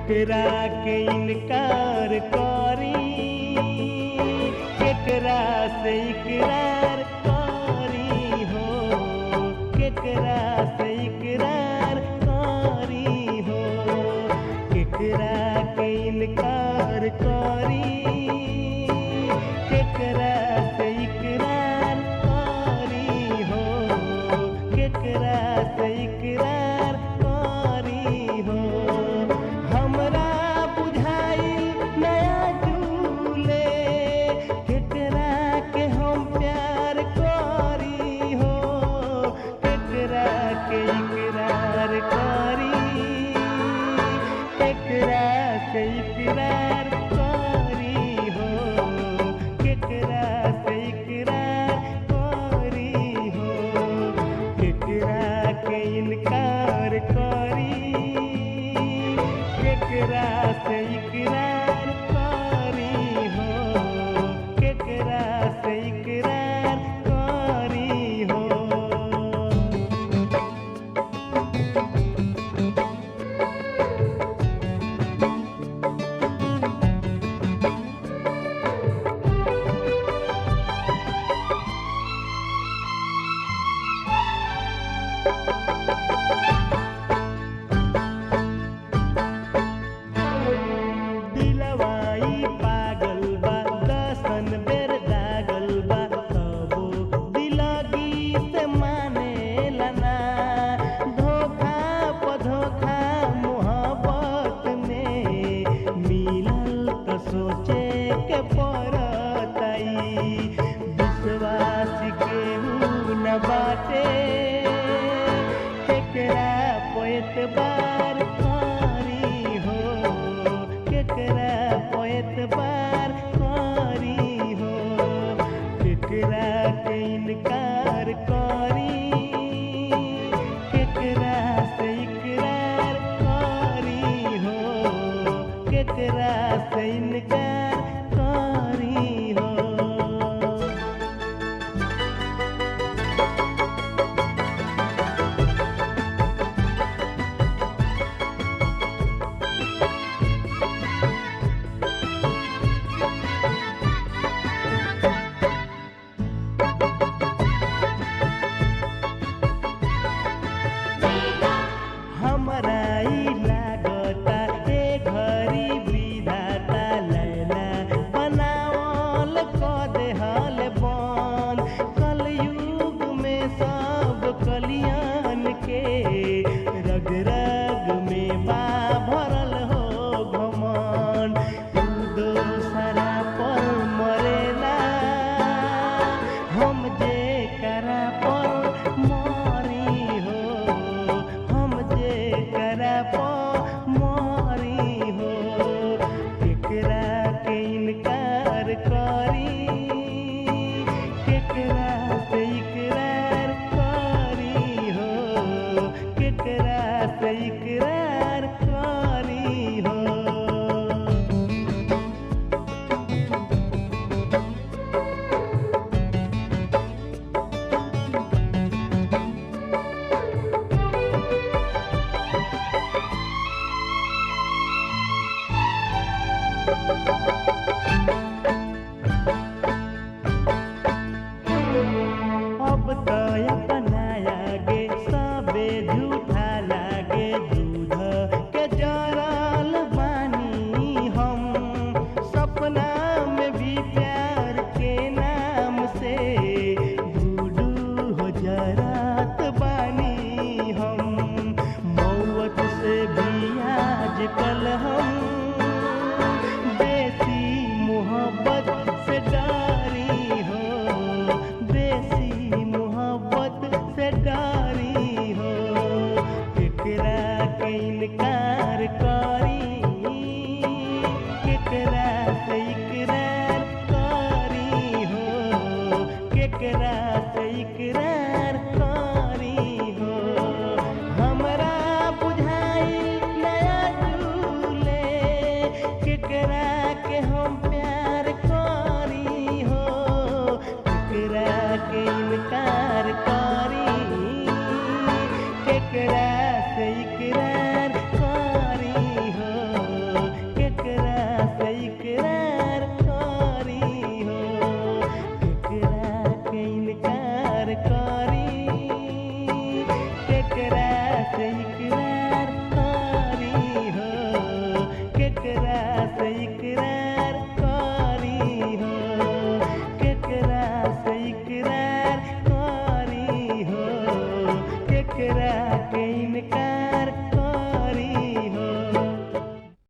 केकरा के इनकार करी, केकरा से इकरार करी हो, केकरा से इकरार करी हो, केकरा के इनकार करी, केकरा से इकरार करी हो, केकरा से इकरार करी हो। हमरा बुझाई नया झूले, केकरा के हम प्यार करी हो, केकरा के इकरार करी, केकरा से इकरार करी हो, केकरा से इकरार करी हो, केकरा के इनकार करी, केकरा से इकरार करी हो, केकरा से इकरार करी हो। दिलवाई पागल बा दसन बेर दागल बा, तबो दिलगी से मानेला ना, धोखा प धोखा मोहब्बत में मिलल त सोचे के पड़तई, विश्वास केहू न बाटे, केकरा पे एतबार करी हो, केकरा पे एतबार करी हो, केकरा के इनकार करी, केकरा से इकरार करी हो, केकरा से इनकार करी हो। हमरा ई लागता ए घरी विधाता लैला बनावल क देहल बन, कलयुग में सब कलियान के रग रग में बा भरल हो घमन, तू दोसरा पर मरेला, हम जे करा पर मरी हो, हम जे करा पर मरी हो, केकरा के इनकार करी, केकरा से इकरार करी हो, केकरा से इकरार करी हो। अब तो अपनाया गे सबे झूठा लागे, दूध के जरल बानी हम, सपना में भी प्यार के नाम से गुडू हो जरत बानी हम, मौत से भी आजकल हम बेसी मोहब्बत से डरी हो, बेसी मोहब्बत से डरी हो, केकरा के इनकार करी, केकरा से इकरार करी हो, केकरा से इकरार करी हो। हमरा बुझाई नया झूले, केकरा के हम